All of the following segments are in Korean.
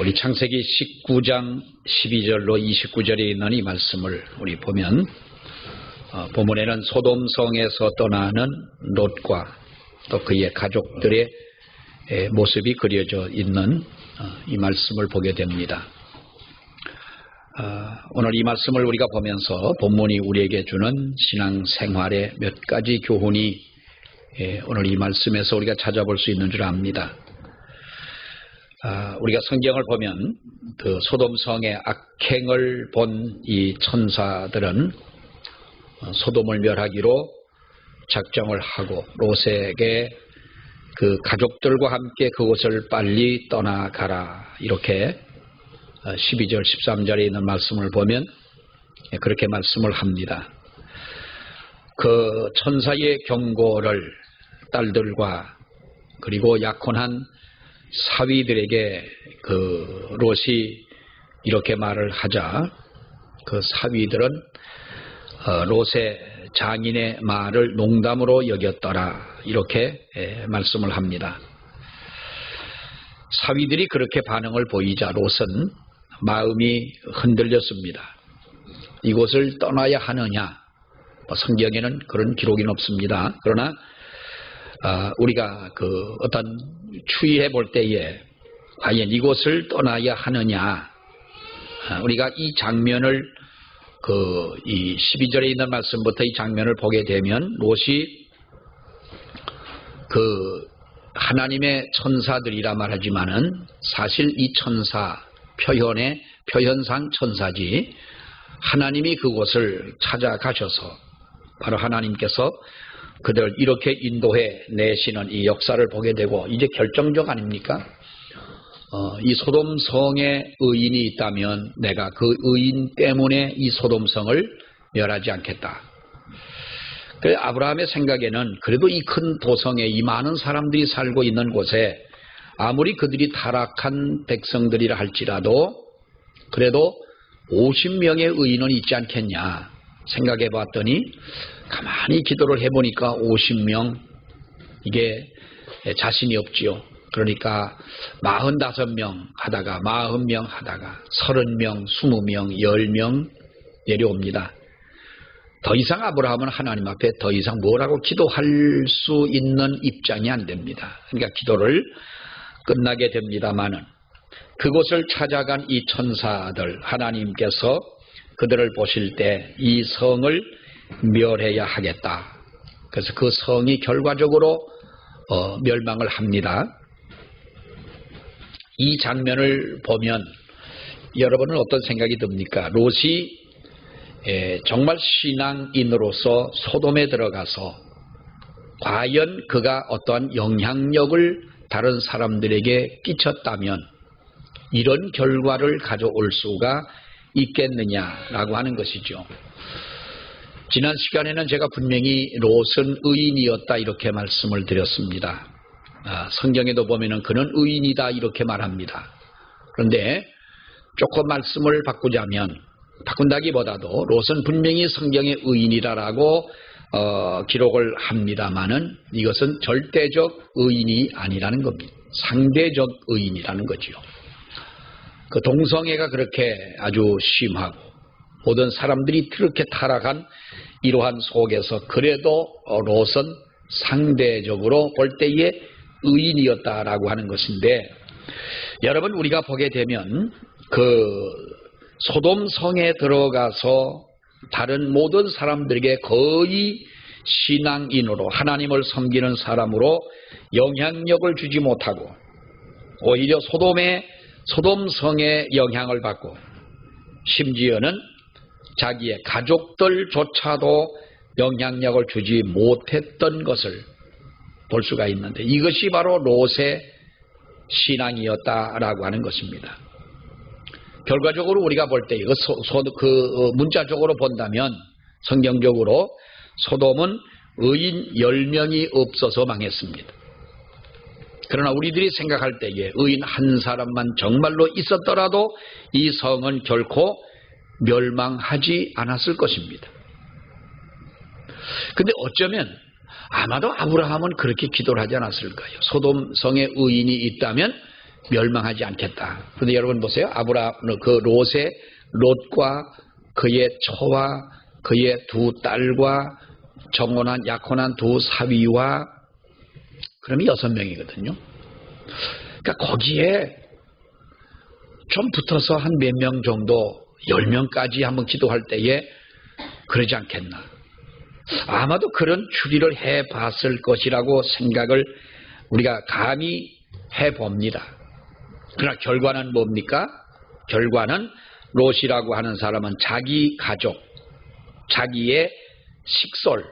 우리 창세기 19장 12절로 29절에 있는 이 말씀을 우리 보면 본문에는 소돔성에서 떠나는 롯과 또 그의 가족들의 모습이 그려져 있는 이 말씀을 보게 됩니다. 오늘 이 말씀을 우리가 보면서 본문이 우리에게 주는 신앙생활의 몇 가지 교훈이 오늘 이 말씀에서 우리가 찾아볼 수 있는 줄 압니다. 우리가 성경을 보면 그 소돔성의 악행을 본 이 천사들은 소돔을 멸하기로 작정을 하고 롯에게 그 가족들과 함께 그곳을 빨리 떠나가라 이렇게 12절 13절에 있는 말씀을 보면 그렇게 말씀을 합니다. 그 천사의 경고를 딸들과 그리고 약혼한 사위들에게 그 롯이 이렇게 말을 하자 그 사위들은 롯의 장인의 말을 농담으로 여겼더라 이렇게 말씀을 합니다. 사위들이 그렇게 반응을 보이자 롯은 마음이 흔들렸습니다. 이곳을 떠나야 하느냐? 성경에는 그런 기록이 없습니다. 그러나 우리가 그 어떤 추이해 볼 때에 과연 이곳을 떠나야 하느냐? 우리가 이 장면을 이 12절에 있는 말씀부터 이 장면을 보게 되면 롯이 그 하나님의 천사들이라 말하지만은 사실 이 천사 표현상 천사지 하나님이 그곳을 찾아가셔서 바로 하나님께서 그들 이렇게 인도해 내시는 이 역사를 보게 되고 이제 결정적 아닙니까? 이 소돔성에 의인이 있다면 내가 그 의인 때문에 이 소돔성을 멸하지 않겠다. 그래서 아브라함의 생각에는 그래도 이 큰 도성에 이 많은 사람들이 살고 있는 곳에 아무리 그들이 타락한 백성들이라 할지라도 그래도 50명의 의인은 있지 않겠냐 생각해 봤더니 가만히 기도를 해보니까 50명 이게 자신이 없지요. 그러니까 45명 하다가 40명 하다가 30명, 20명, 10명 내려옵니다. 더 이상 아브라함은 하나님 앞에 더 이상 뭐라고 기도할 수 있는 입장이 안 됩니다. 그러니까 기도를 끝나게 됩니다마는 그곳을 찾아간 이 천사들 하나님께서 그들을 보실 때 이 성을 멸해야 하겠다. 그래서 그 성이 결과적으로 멸망을 합니다. 이 장면을 보면 여러분은 어떤 생각이 듭니까? 롯이 정말 신앙인으로서 소돔에 들어가서 과연 그가 어떠한 영향력을 다른 사람들에게 끼쳤다면 이런 결과를 가져올 수가 있겠느냐라고 하는 것이죠. 지난 시간에는 제가 분명히 롯은 의인이었다 이렇게 말씀을 드렸습니다. 성경에도 보면은 그는 의인이다 이렇게 말합니다. 그런데 조금 말씀을 바꾼다기보다도 롯은 분명히 성경의 의인이라고 기록을 합니다만은 이것은 절대적 의인이 아니라는 겁니다. 상대적 의인이라는 거지요. 그 동성애가 그렇게 아주 심하고 모든 사람들이 그렇게 타락한 이러한 속에서 그래도 롯은 상대적으로 볼 때에 의인이었다라고 하는 것인데 여러분 우리가 보게 되면 그 소돔성에 들어가서 다른 모든 사람들에게 거의 신앙인으로 하나님을 섬기는 사람으로 영향력을 주지 못하고 오히려 소돔성의 영향을 받고 심지어는 자기의 가족들조차도 영향력을 주지 못했던 것을 볼 수가 있는데 이것이 바로 롯의 신앙이었다라고 하는 것입니다. 결과적으로 우리가 볼 때 그 문자적으로 본다면 성경적으로 소돔은 의인 10명이 없어서 망했습니다. 그러나 우리들이 생각할 때에 의인 한 사람만 정말로 있었더라도 이 성은 결코 멸망하지 않았을 것입니다. 근데 어쩌면 아마도 아브라함은 그렇게 기도를 하지 않았을까요? 소돔성에 의인이 있다면 멸망하지 않겠다. 그런데 여러분 보세요. 그 롯과 그의 처와 그의 두 딸과 정혼한 약혼한 두 사위와 그러면 6명이거든요. 그러니까 거기에 좀 붙어서 한 몇 명 정도 10명까지 한번 기도할 때에 그러지 않겠나. 아마도 그런 추리를 해봤을 것이라고 생각을 우리가 감히 해봅니다. 그러나 결과는 뭡니까? 결과는 롯이라고 하는 사람은 자기 가족, 자기의 식솔,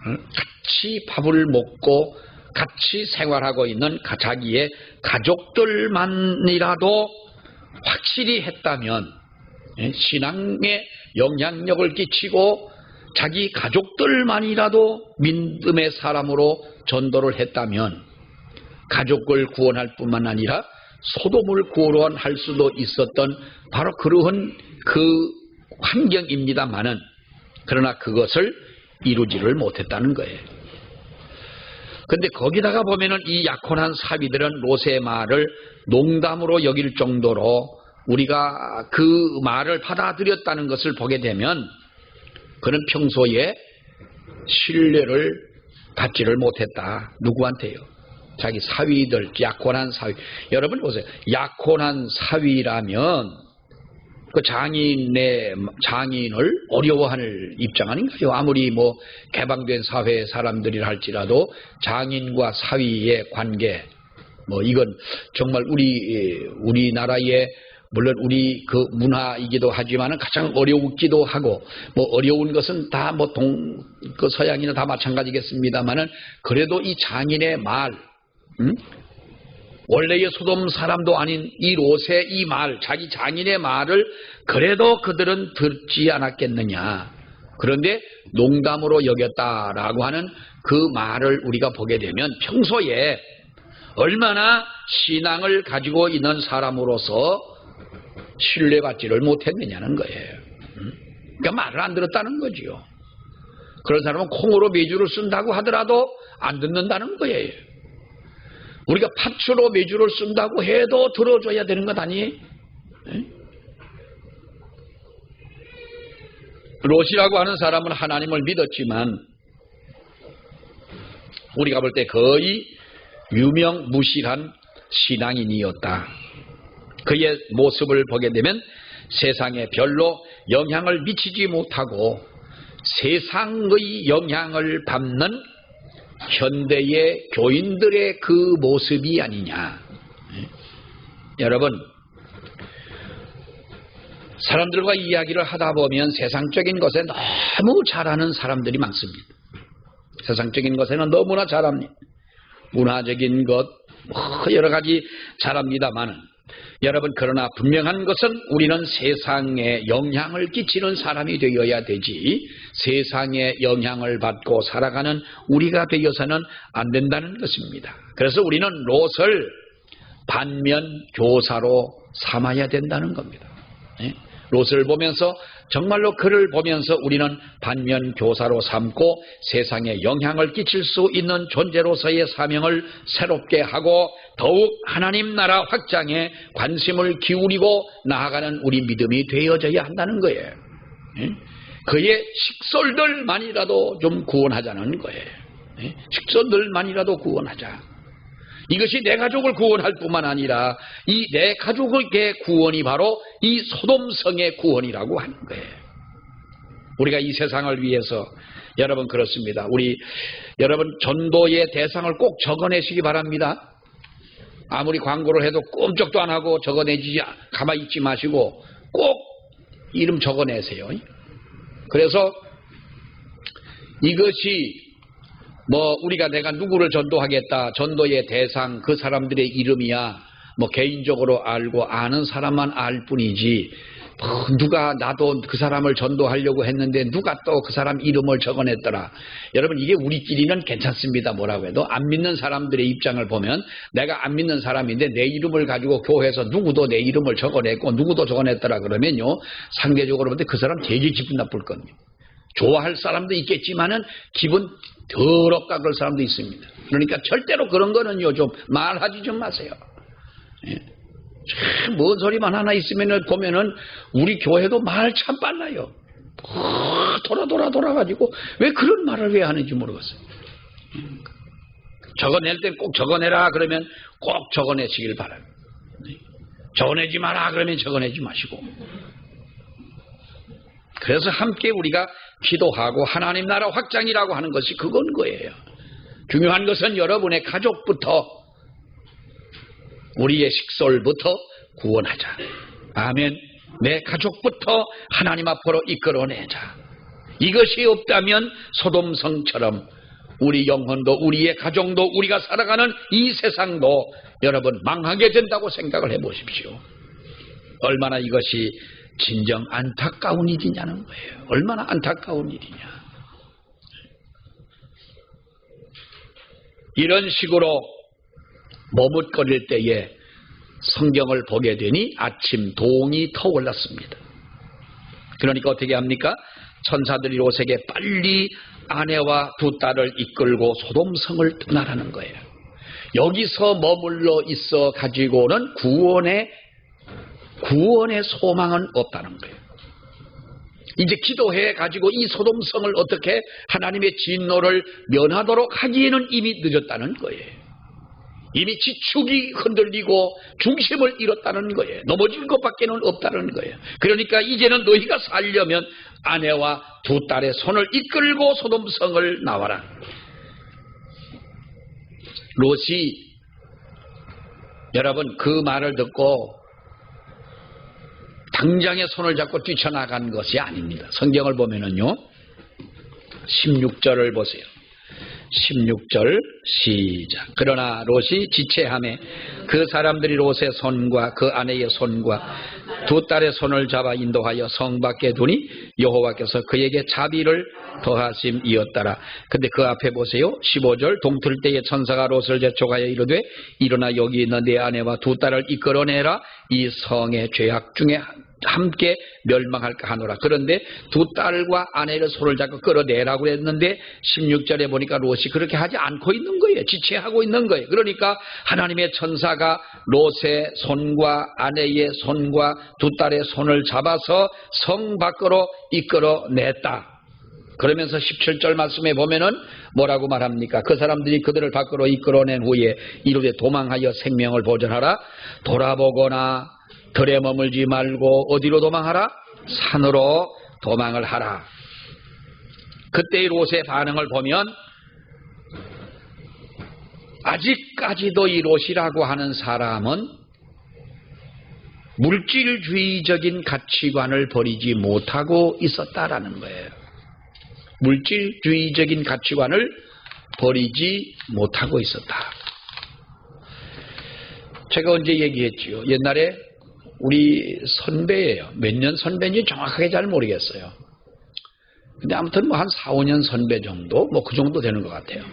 같이 밥을 먹고 같이 생활하고 있는 자기의 가족들만이라도 확실히 했다면, 신앙에 영향력을 끼치고 자기 가족들만이라도 믿음의 사람으로 전도를 했다면 가족을 구원할 뿐만 아니라 소돔을 구원할 수도 있었던 바로 그러한 그 환경입니다마는, 그러나 그것을 이루지를 못했다는 거예요. 근데 거기다가 보면은 이 약혼한 사위들은 롯의 말을 농담으로 여길 정도로 우리가 그 말을 받아들였다는 것을 보게 되면 그는 평소에 신뢰를 받지를 못했다. 누구한테요? 자기 사위들, 약혼한 사위. 여러분 보세요. 약혼한 사위라면 그 장인을 어려워하는 입장 아닌가요? 아무리 뭐 개방된 사회 사람들이라 할지라도 장인과 사위의 관계, 뭐 이건 정말 우리나라의 물론 우리 그 문화이기도 하지만은 가장 어려우기도 하고, 뭐 어려운 것은 다 뭐 그 서양이나 다 마찬가지겠습니다만은 그래도 이 장인의 말, 원래의 소돔 사람도 아닌 이 롯의 이 말, 자기 장인의 말을 그래도 그들은 듣지 않았겠느냐. 그런데 농담으로 여겼다라고 하는 그 말을 우리가 보게 되면 평소에 얼마나 신앙을 가지고 있는 사람으로서 신뢰받지를 못했느냐는 거예요. 그러니까 말을 안 들었다는 거지요. 그런 사람은 콩으로 메주를 쓴다고 하더라도 안 듣는다는 거예요. 우리가 팥으로 메주를 쓴다고 해도 들어줘야 되는 것 아니에요? 롯이라고 하는 사람은 하나님을 믿었지만 우리가 볼 때 거의 유명무실한 신앙인이었다. 그의 모습을 보게 되면 세상에 별로 영향을 미치지 못하고 세상의 영향을 받는 현대의 교인들의 그 모습이 아니냐. 여러분, 사람들과 이야기를 하다 보면 세상적인 것에 너무 잘하는 사람들이 많습니다. 세상적인 것에는 너무나 잘합니다. 문화적인 것 여러 가지 잘합니다만은, 여러분, 그러나 분명한 것은 우리는 세상에 영향을 끼치는 사람이 되어야 되지 세상에 영향을 받고 살아가는 우리가 되어서는 안 된다는 것입니다. 그래서 우리는 롯을 반면교사로 삼아야 된다는 겁니다. 롯을 보면서, 정말로 그를 보면서 우리는 반면교사로 삼고 세상에 영향을 끼칠 수 있는 존재로서의 사명을 새롭게 하고 더욱 하나님 나라 확장에 관심을 기울이고 나아가는 우리 믿음이 되어져야 한다는 거예요. 그의 식솔들만이라도 좀 구원하자는 거예요. 식솔들만이라도 구원하자. 이것이 내 가족을 구원할 뿐만 아니라 이 내 가족의 구원이 바로 이 소돔성의 구원이라고 하는 거예요. 우리가 이 세상을 위해서, 여러분, 그렇습니다. 여러분, 전도의 대상을 꼭 적어내시기 바랍니다. 아무리 광고를 해도 꼼짝도 안 하고 적어내지, 가만히 있지 마시고 꼭 이름 적어내세요. 그래서 이것이 우리가 내가 누구를 전도하겠다, 전도의 대상, 그 사람들의 이름이야 개인적으로 알고 아는 사람만 알 뿐이지, 누가 나도 그 사람을 전도하려고 했는데 누가 또 그 사람 이름을 적어냈더라. 여러분, 이게 우리끼리는 괜찮습니다. 뭐라고 해도 안 믿는 사람들의 입장을 보면, 내가 안 믿는 사람인데 내 이름을 가지고 교회에서 누구도 내 이름을 적어냈고 누구도 적어냈더라 그러면요, 상대적으로 볼 때 그 사람 되게 기분 나쁠 겁니다. 좋아할 사람도 있겠지만은 기분 더럽다 그럴 사람도 있습니다. 그러니까 절대로 그런 거는요, 좀 말하지 좀 마세요. 예. 뭔 소리만 하나 있으면은 보면은 우리 교회도 말 참 빨라요. 돌아가지고 왜 그런 말을 왜 하는지 모르겠어요. 적어낼 때 꼭 적어내라 그러면 꼭 적어내시길 바라요. 적어내지 마라 그러면 적어내지 마시고. 그래서 함께 우리가 기도하고 하나님 나라 확장이라고 하는 것이 그건 거예요. 중요한 것은 여러분의 가족부터 우리의 식솔부터 구원하자. 아멘. 내 가족부터 하나님 앞으로 이끌어내자. 이것이 없다면 소돔성처럼 우리 영혼도 우리의 가정도 우리가 살아가는 이 세상도 여러분 망하게 된다고 생각을 해보십시오. 얼마나 이것이 진정 안타까운 일이냐는 거예요. 얼마나 안타까운 일이냐. 이런 식으로 머뭇거릴 때에 성경을 보게 되니 아침 동이 터올랐습니다. 그러니까 어떻게 합니까? 천사들이 롯에게 빨리 아내와 두 딸을 이끌고 소돔성을 떠나라는 거예요. 여기서 머물러 있어 가지고는 구원의 소망은 없다는 거예요. 이제 기도해 가지고 이 소돔성을 어떻게 하나님의 진노를 면하도록 하기에는 이미 늦었다는 거예요. 이미 지축이 흔들리고 중심을 잃었다는 거예요. 넘어질 것밖에는 없다는 거예요. 그러니까 이제는 너희가 살려면 아내와 두 딸의 손을 이끌고 소돔성을 나와라. 롯이 여러분 그 말을 듣고 당장에 손을 잡고 뛰쳐나간 것이 아닙니다. 성경을 보면은요 16절을 보세요. 16절 시작. 그러나 롯이 지체하매 그 사람들이 롯의 손과 그 아내의 손과 두 딸의 손을 잡아 인도하여 성 밖에 두니 여호와께서 그에게 자비를 더하심이었더라. 근데 그 앞에 보세요. 15절 동틀 때에 천사가 롯을 재촉하여 이르되 일어나 여기 있는 네 아내와 두 딸을 이끌어내라. 이 성의 죄악 중에 함께 멸망할까 하노라. 그런데 두 딸과 아내를 손을 잡고 끌어내라고 했는데 16절에 보니까 롯이 그렇게 하지 않고 있는 거예요. 지체하고 있는 거예요. 그러니까 하나님의 천사가 롯의 손과 아내의 손과 두 딸의 손을 잡아서 성 밖으로 이끌어냈다. 그러면서 17절 말씀에 보면은 뭐라고 말합니까? 그 사람들이 그들을 밖으로 이끌어낸 후에 이르되 도망하여 생명을 보존하라. 돌아보거나 들에 머물지 말고 어디로 도망하라? 산으로 도망을 하라. 그때의 롯의 반응을 보면 아직까지도 이 롯이라고 하는 사람은 물질주의적인 가치관을 버리지 못하고 있었다라는 거예요. 물질주의적인 가치관을 버리지 못하고 있었다. 제가 언제 얘기했지요? 옛날에 우리 선배예요. 몇 년 선배인지 정확하게 잘 모르겠어요. 근데 아무튼 뭐 한 4, 5년 선배 정도? 뭐 그 정도 되는 것 같아요.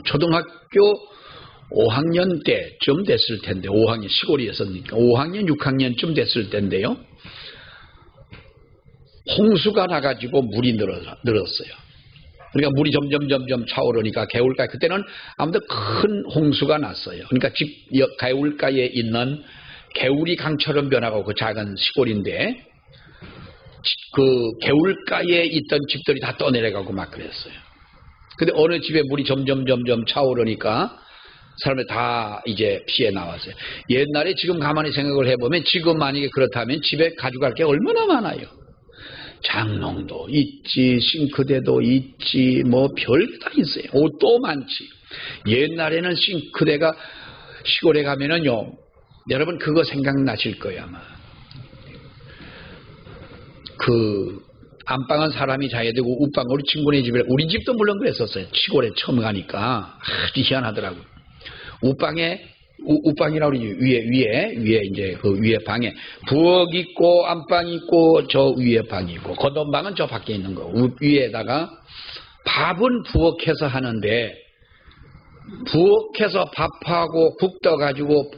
초등학교 5학년 때쯤 됐을 텐데, 5학년, 시골이었으니까 5학년, 6학년쯤 됐을 텐데요. 홍수가 나가지고 물이 늘었어요. 그러니까 물이 점점 차오르니까 개울가에, 그때는 아무튼 큰 홍수가 났어요. 그러니까 집 개울가에 있는 개울이 강처럼 변하고 그 작은 시골인데 그 개울가에 있던 집들이 다 떠내려가고 막 그랬어요. 근데 어느 집에 물이 점점 차오르니까 사람들이 다 이제 피해 나왔어요. 옛날에 지금 가만히 생각을 해보면 지금 만약에 그렇다면 집에 가져갈 게 얼마나 많아요. 장롱도 있지, 싱크대도 있지, 뭐 별게 다 있어요. 옷도 많지. 옛날에는 싱크대가 시골에 가면은요, 여러분 그거 생각나실 거예요 아마. 그 안방은 사람이 자야 되고 웃방 우리 친구네 집에, 우리 집도 물론 그랬었어요. 시골에 처음 가니까 아주 희한하더라고요. 웃방이라고 그러지. 위에 이제 그 위에 방에 부엌 있고 안방 있고 저 위에 방이 있고 거동방은 저 밖에 있는 거. 위에다가 밥은 부엌에서 하는데 부엌에서 밥하고 국 떠가지고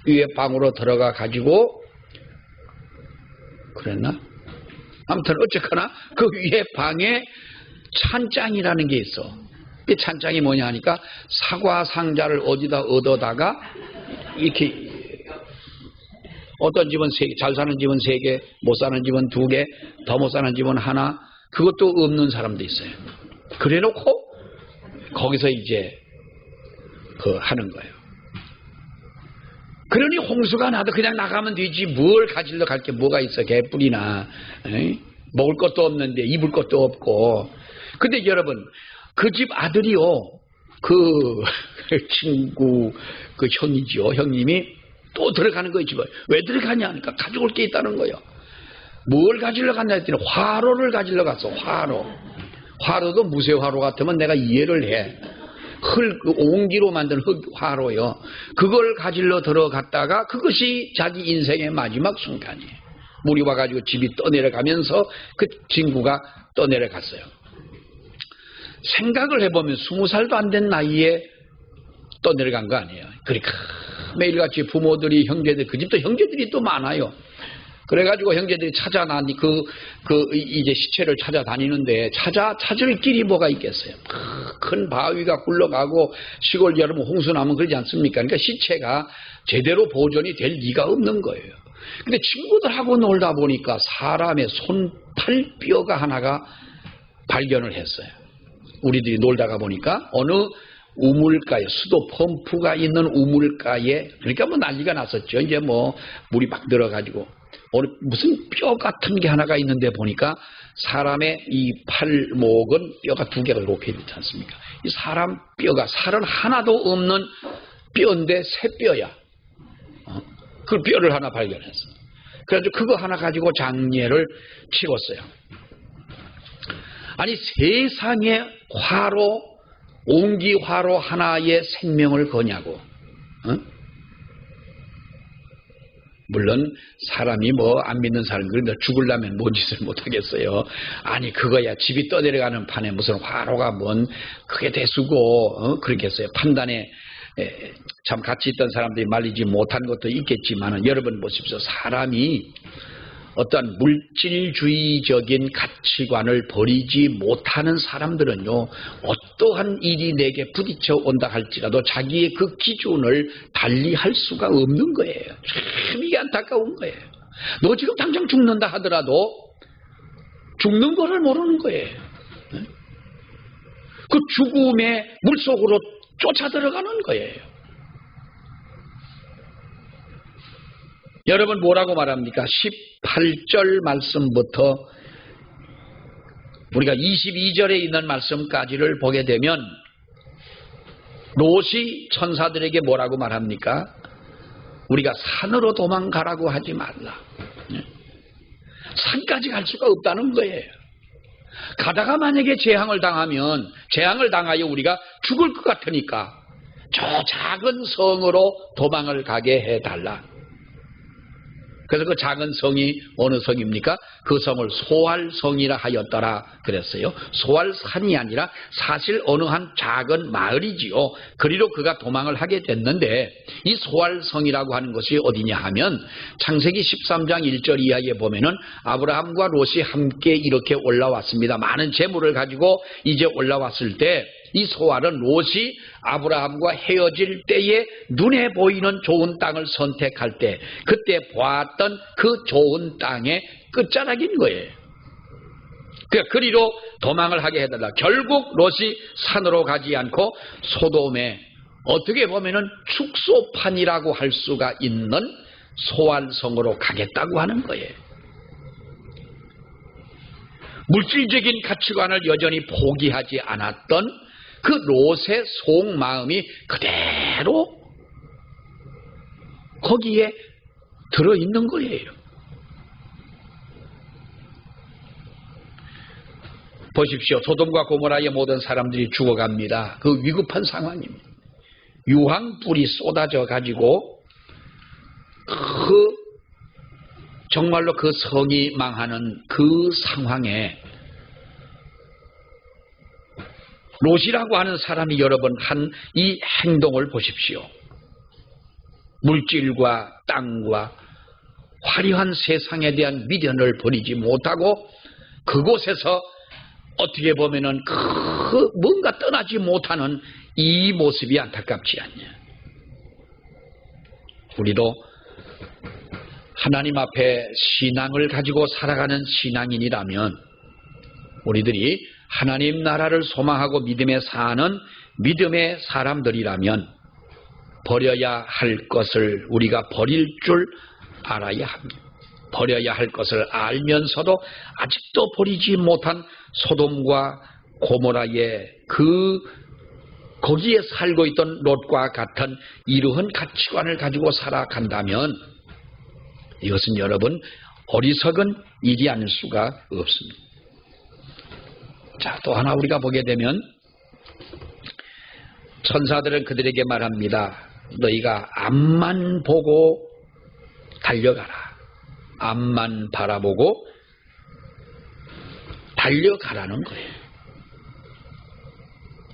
위에 방으로 들어가 가지고 그랬나? 아무튼 어쨌거나 그 위에 방에 찬장이라는 게 있어. 이 찬장이 뭐냐 하니까 사과 상자를 어디다 얻어다가 이렇게 어떤 집은 잘 사는 집은 3개, 못 사는 집은 2개, 더 못 사는 집은 하나, 그것도 없는 사람도 있어요. 그래 놓고 거기서 이제 하는 거예요. 그러니 홍수가 나도 그냥 나가면 되지 뭘 가지러 갈 게 뭐가 있어. 개뿔이나. 에이? 먹을 것도 없는데 입을 것도 없고. 근데 여러분 그 집 아들이요. 그 친구 그 형이지요. 형님이 또 들어가는 거예요. 집에. 왜 들어가냐 하니까 가져올 게 있다는 거예요. 뭘 가지러 갔냐 했더니 화로를 가지러 갔어. 화로도 무쇠화로 같으면 내가 이해를 해. 옹기로 만든 화로요. 그걸 가지러 들어갔다가 그것이 자기 인생의 마지막 순간이에요. 물이 와가지고 집이 떠내려가면서 그 친구가 떠내려갔어요. 생각을 해보면 20살도 안 된 나이에 떠내려간 거 아니에요. 그러니까 매일같이 부모들이 형제들, 그 집도 형제들이 또 많아요. 그래가지고 형제들이 찾아다니 이제 시체를 찾아다니는데 찾을 길이 뭐가 있겠어요. 큰 바위가 굴러가고 시골 여름 홍수 나면 그러지 않습니까? 그러니까 시체가 제대로 보존이 될 리가 없는 거예요. 근데 친구들하고 놀다 보니까 사람의 손팔뼈가 하나가 발견을 했어요. 우리들이 놀다가 보니까 어느 우물가에, 수도 펌프가 있는 우물가에, 그러니까 뭐 난리가 났었죠. 이제 뭐 물이 막 들어가지고 무슨 뼈 같은 게 하나가 있는데 보니까 사람의 이 팔목은 뼈가 2개가 이렇게 있지 않습니까? 이 사람 뼈가 살은 하나도 없는 뼈인데 새 뼈야. 그 뼈를 하나 발견했어. 그래서 그거 하나 가지고 장례를 치렀어요. 아니 세상에 화로, 옹기 화로 하나의 생명을 거냐고. 물론 사람이 뭐 안 믿는 사람들은 죽으려면 뭔 짓을 못하겠어요. 아니 그거야 집이 떠내려가는 판에 무슨 화로가 뭔 그게 대수고 그렇겠어요. 판단에 참 같이 있던 사람들이 말리지 못한 것도 있겠지만 여러분 보십시오. 사람이 어떤 물질주의적인 가치관을 버리지 못하는 사람들은요, 어떠한 일이 내게 부딪혀 온다 할지라도 자기의 그 기준을 달리할 수가 없는 거예요. 참 이게 안타까운 거예요. 너 지금 당장 죽는다 하더라도 죽는 거를 모르는 거예요. 그 죽음의 물속으로 쫓아 들어가는 거예요. 여러분 뭐라고 말합니까? 18절 말씀부터 우리가 22절에 있는 말씀까지를 보게 되면 롯이 천사들에게 뭐라고 말합니까? 우리가 산으로 도망가라고 하지 말라. 산까지 갈 수가 없다는 거예요. 가다가 만약에 재앙을 당하여 우리가 죽을 것 같으니까 저 작은 성으로 도망을 가게 해달라. 그래서 그 작은 성이 어느 성입니까? 그 성을 소알성이라 하였더라 그랬어요. 소알산이 아니라 사실 어느 한 작은 마을이지요. 그리로 그가 도망을 하게 됐는데 이 소알성이라고 하는 것이 어디냐 하면 창세기 13장 1절 이하에 보면은 아브라함과 롯이 함께 이렇게 올라왔습니다. 많은 재물을 가지고 이제 올라왔을 때 이 소알은 롯이 아브라함과 헤어질 때에 눈에 보이는 좋은 땅을 선택할 때 그때 보았던 그 좋은 땅의 끝자락인 거예요. 그러니까 그리로 도망을 하게 해달라. 결국 롯이 산으로 가지 않고 소돔에 어떻게 보면은 축소판이라고 할 수가 있는 소알성으로 가겠다고 하는 거예요. 물질적인 가치관을 여전히 포기하지 않았던 그 롯의 속마음이 그대로 거기에 들어있는 거예요. 보십시오. 소돔과 고모라의 모든 사람들이 죽어갑니다. 그 위급한 상황입니다. 유황불이 쏟아져 가지고 정말로 그 성이 망하는 그 상황에 롯이라고 하는 사람이 여러분 한 이 행동을 보십시오. 물질과 땅과 화려한 세상에 대한 미련을 버리지 못하고 그곳에서 어떻게 보면은 뭔가 떠나지 못하는 이 모습이 안타깝지 않냐. 우리도 하나님 앞에 신앙을 가지고 살아가는 신앙인이라면, 우리들이 하나님 나라를 소망하고 믿음에 사는 믿음의 사람들이라면 버려야 할 것을 우리가 버릴 줄 알아야 합니다. 버려야 할 것을 알면서도 아직도 버리지 못한 소돔과 고모라의 거기에 살고 있던 롯과 같은 이러한 가치관을 가지고 살아간다면 이것은 여러분 어리석은 일이 아닐 수가 없습니다. 자, 또 하나 우리가 보게 되면 천사들은 그들에게 말합니다. 너희가 앞만 보고 달려가라. 앞만 바라보고 달려가라는 거예요.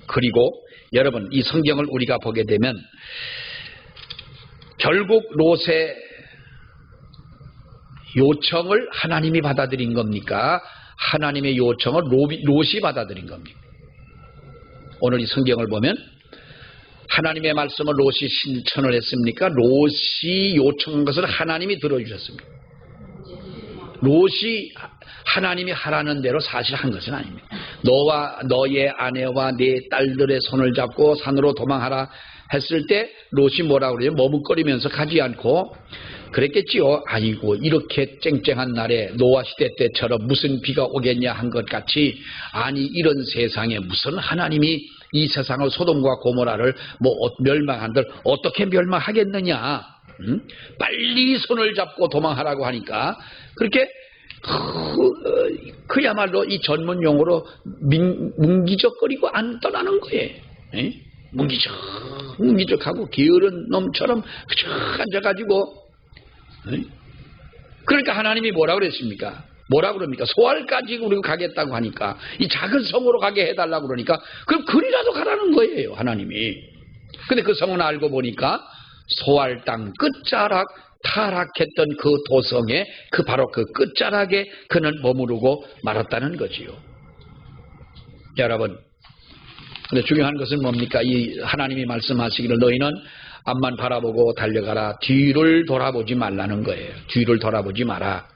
그리고 여러분 이 성경을 우리가 보게 되면 결국 롯의 요청을 하나님이 받아들인 겁니까? 하나님의 요청을 롯이 받아들인 겁니까? 오늘 이 성경을 보면 하나님의 말씀을 롯이 실천을 했습니까? 롯이 요청한 것을 하나님이 들어주셨습니다. 롯이 하나님이 하라는 대로 사실 한 것은 아닙니다. 너와 너의 아내와 네 딸들의 손을 잡고 산으로 도망하라 했을 때 롯이 뭐라고 그래요? 머뭇거리면서 가지 않고 그랬겠지요. 아이고 이렇게 쨍쨍한 날에 노아 시대 때처럼 무슨 비가 오겠냐 한 것 같이, 아니 이런 세상에 무슨 하나님이 이 세상을 소돔과 고모라를 멸망한들 어떻게 멸망하겠느냐. 빨리 손을 잡고 도망하라고 하니까 그렇게 그야말로 이 전문 용어로 뭉기적거리고 안 떠나는 거예요. 뭉기적하고 게으른 놈처럼 그저 앉아가지고. 그러니까 하나님이 뭐라 그랬습니까? 뭐라 그럽니까? 소알까지 우리가 가겠다고 하니까, 이 작은 성으로 가게 해달라고 그러니까 그럼 그리라도 가라는 거예요, 하나님이. 근데 그 성은 알고 보니까 소알 땅 끝자락 타락했던 그 도성에 바로 그 끝자락에 그는 머무르고 말았다는 거지요. 여러분, 근데 중요한 것은 뭡니까? 이 하나님이 말씀하시기를 너희는 앞만 바라보고 달려가라. 뒤를 돌아보지 말라는 거예요. 뒤를 돌아보지 마라.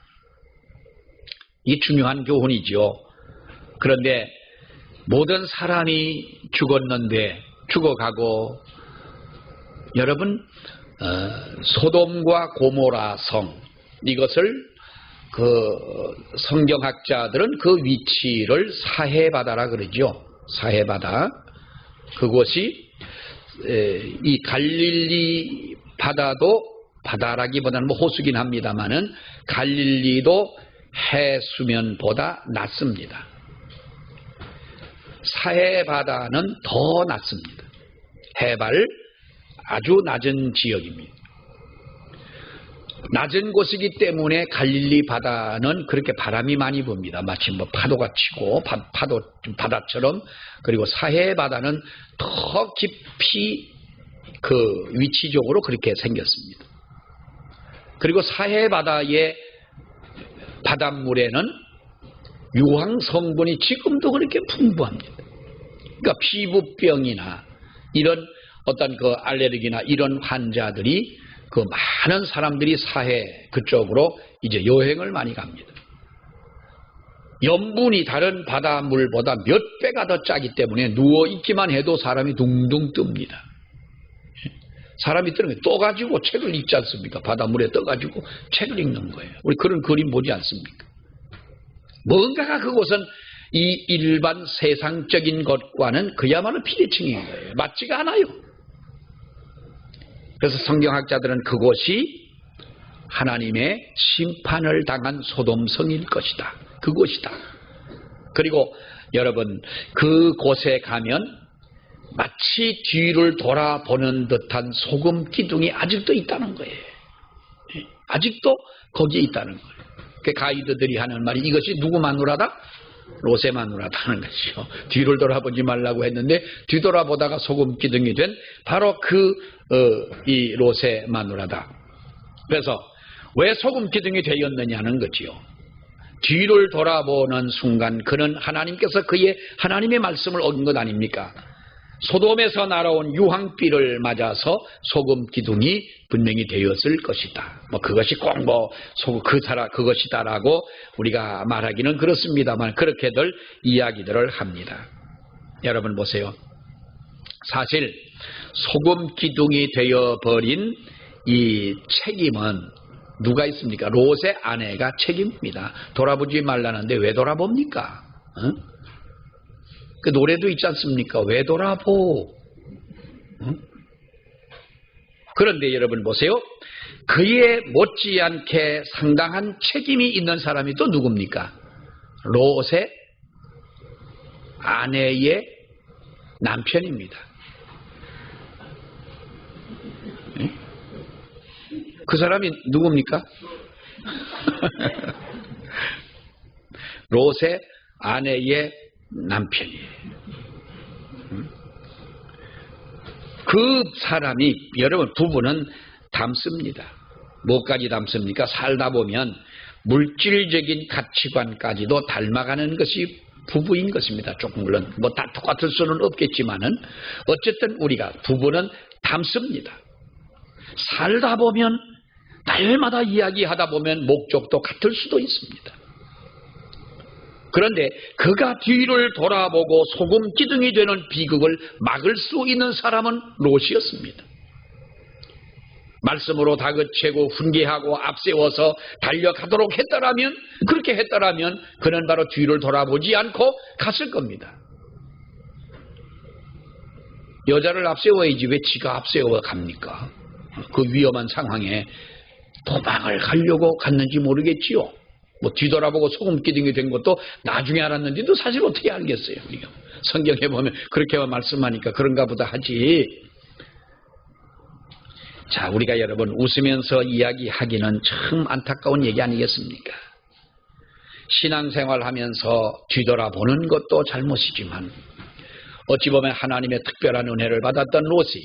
이 중요한 교훈이죠. 그런데 모든 사람이 죽었는데 죽어가고, 여러분 소돔과 고모라 성, 이것을 성경학자들은 그 위치를 사해바다라 그러죠. 사해바다. 그곳이 이 갈릴리 바다도, 바다라기보다는 호수긴 합니다만은 갈릴리도 해수면보다 낮습니다. 사해바다는 더 낮습니다. 해발 아주 낮은 지역입니다. 낮은 곳이기 때문에 갈릴리 바다는 그렇게 바람이 많이 붑니다. 마치 파도가 치고 바다처럼. 그리고 사해 바다는 더 깊이 위치적으로 그렇게 생겼습니다. 그리고 사해 바다의 바닷물에는 유황 성분이 지금도 그렇게 풍부합니다. 그러니까 피부병이나 이런 어떤 알레르기나 이런 환자들이 많은 사람들이 사해 그쪽으로 이제 여행을 많이 갑니다. 염분이 다른 바닷물보다 몇 배가 더 짜기 때문에 누워있기만 해도 사람이 둥둥 뜹니다. 사람이 뜨는 게 떠가지고 책을 읽지 않습니까? 바닷물에 떠가지고 책을 읽는 거예요. 우리 그런 그림 보지 않습니까? 뭔가가 그곳은 이 일반 세상적인 것과는 그야말로 비대칭인 거예요. 맞지가 않아요. 그래서 성경학자들은 그곳이 하나님의 심판을 당한 소돔성일 것이다. 그곳이다. 그리고 여러분 그곳에 가면 마치 뒤를 돌아보는 듯한 소금 기둥이 아직도 있다는 거예요. 아직도 거기에 있다는 거예요. 그 가이드들이 하는 말이 이것이 누구 마누라다? 롯의 마누라다는 것이죠. 뒤를 돌아보지 말라고 했는데 뒤돌아보다가 소금 기둥이 된 바로 이 롯의 마누라다. 그래서 왜 소금 기둥이 되었느냐는 거지요. 뒤를 돌아보는 순간 그는 하나님께서 하나님의 말씀을 얻은 것 아닙니까? 소돔에서 날아온 유황비를 맞아서 소금 기둥이 분명히 되었을 것이다. 그것이 꼭 그것이다라고 우리가 말하기는 그렇습니다만 그렇게들 이야기들을 합니다. 여러분 보세요. 사실 소금 기둥이 되어버린 이 책임은 누가 있습니까? 롯의 아내가 책임입니다. 돌아보지 말라는데 왜 돌아봅니까? 그 노래도 있지 않습니까? 왜 돌아보? 그런데 여러분 보세요. 그에 못지않게 상당한 책임이 있는 사람이 또 누굽니까? 롯의 아내의 남편입니다. 그 사람이 누굽니까? 롯의 아내의 남편이에요. 그 사람이, 여러분, 부부는 닮습니다. 뭐까지 닮습니까? 살다 보면 물질적인 가치관까지도 닮아가는 것이 부부인 것입니다. 조금 물론 다 똑같을 수는 없겠지만은 어쨌든 우리가 부부는 닮습니다. 살다 보면 날마다 이야기하다 보면 목적도 같을 수도 있습니다. 그런데 그가 뒤를 돌아보고 소금 기둥이 되는 비극을 막을 수 있는 사람은 롯이었습니다. 말씀으로 다그치고 훈계하고 앞세워서 달려가도록 했더라면, 그렇게 했더라면 그는 바로 뒤를 돌아보지 않고 갔을 겁니다. 여자를 앞세워야지 왜 지가 앞세워 갑니까? 그 위험한 상황에 도망을 가려고 갔는지 모르겠지요. 뒤돌아보고 소금 기둥이 된 것도 나중에 알았는지도 사실 어떻게 알겠어요. 우리가 성경에 보면 그렇게만 말씀하니까 그런가 보다 하지. 자, 우리가 여러분 웃으면서 이야기하기는 참 안타까운 얘기 아니겠습니까? 신앙생활하면서 뒤돌아보는 것도 잘못이지만 어찌 보면 하나님의 특별한 은혜를 받았던 롯이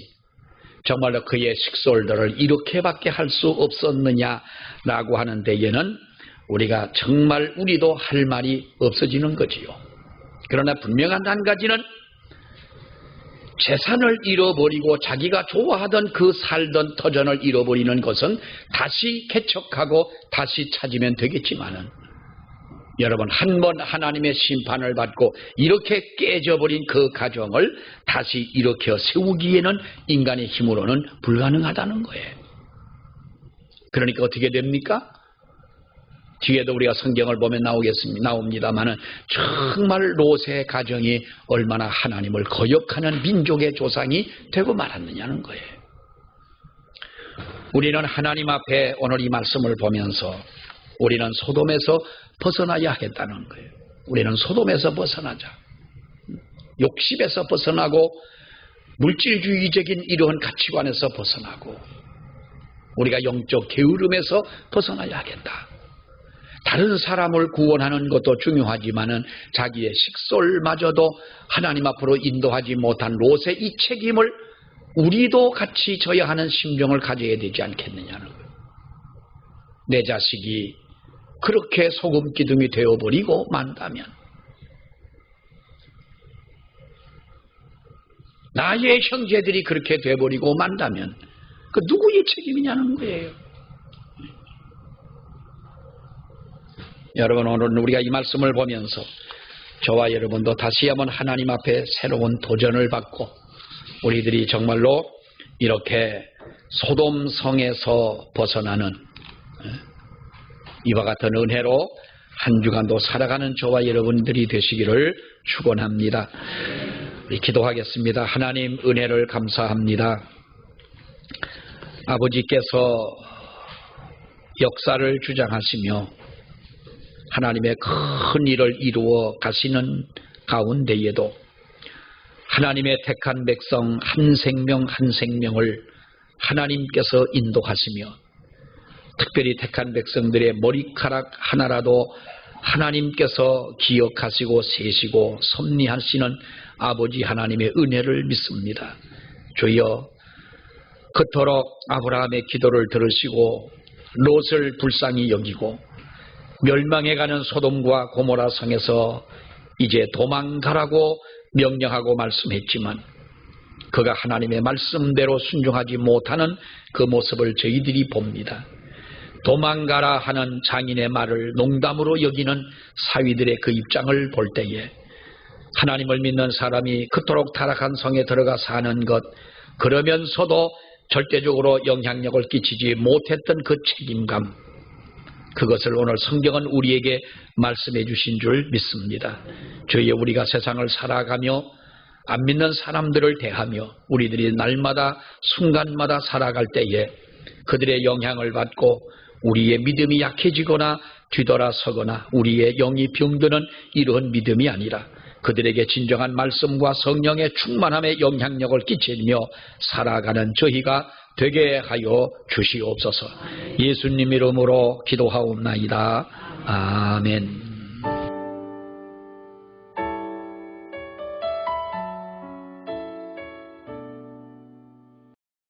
정말로 그의 식솔들을 이렇게밖에 할 수 없었느냐라고 하는 데에는 우리가 정말 우리도 할 말이 없어지는 거지요. 그러나 분명한 한 가지는 재산을 잃어버리고 자기가 좋아하던 그 살던 터전을 잃어버리는 것은 다시 개척하고 다시 찾으면 되겠지만은 여러분 한 번 하나님의 심판을 받고 이렇게 깨져버린 그 가정을 다시 일으켜 세우기에는 인간의 힘으로는 불가능하다는 거예요. 그러니까 어떻게 됩니까? 뒤에도 우리가 성경을 보면 나옵니다만은 정말 롯의 가정이 얼마나 하나님을 거역하는 민족의 조상이 되고 말았느냐는 거예요. 우리는 하나님 앞에 오늘 이 말씀을 보면서 우리는 소돔에서 벗어나야 하겠다는 거예요. 우리는 소돔에서 벗어나자. 욕심에서 벗어나고 물질주의적인 이러한 가치관에서 벗어나고 우리가 영적 게으름에서 벗어나야 하겠다. 다른 사람을 구원하는 것도 중요하지만은 자기의 식솔마저도 하나님 앞으로 인도하지 못한 롯의 이 책임을 우리도 같이 져야 하는 심정을 가져야 되지 않겠느냐는 거예요. 내 자식이 그렇게 소금 기둥이 되어버리고 만다면 나의 형제들이 그렇게 되어버리고 만다면 그 누구의 책임이냐는 거예요. 여러분 오늘 우리가 이 말씀을 보면서 저와 여러분도 다시 한번 하나님 앞에 새로운 도전을 받고 우리들이 정말로 이렇게 소돔성에서 벗어나는 이와 같은 은혜로 한 주간도 살아가는 저와 여러분들이 되시기를 축원합니다. 우리 기도하겠습니다. 하나님 은혜를 감사합니다. 아버지께서 역사를 주장하시며 하나님의 큰 일을 이루어 가시는 가운데에도 하나님의 택한 백성 한 생명 한 생명을 하나님께서 인도하시며 특별히 택한 백성들의 머리카락 하나라도 하나님께서 기억하시고 세시고 섭리하시는 아버지 하나님의 은혜를 믿습니다. 주여 그토록 아브라함의 기도를 들으시고 롯을 불쌍히 여기고 멸망해가는 소돔과 고모라 성에서 이제 도망가라고 명령하고 말씀했지만 그가 하나님의 말씀대로 순종하지 못하는 그 모습을 저희들이 봅니다. 도망가라 하는 장인의 말을 농담으로 여기는 사위들의 그 입장을 볼 때에 하나님을 믿는 사람이 그토록 타락한 성에 들어가 사는 것, 그러면서도 절대적으로 영향력을 끼치지 못했던 그 책임감, 그것을 오늘 성경은 우리에게 말씀해 주신 줄 믿습니다. 주여, 우리가 세상을 살아가며 안 믿는 사람들을 대하며 우리들이 날마다 순간마다 살아갈 때에 그들의 영향을 받고 우리의 믿음이 약해지거나 뒤돌아서거나 우리의 영이 병드는 이러한 믿음이 아니라 그들에게 진정한 말씀과 성령의 충만함의 영향력을 끼치며 살아가는 저희가 되게 하여 주시옵소서. 예수님 이름으로 기도하옵나이다. 아멘.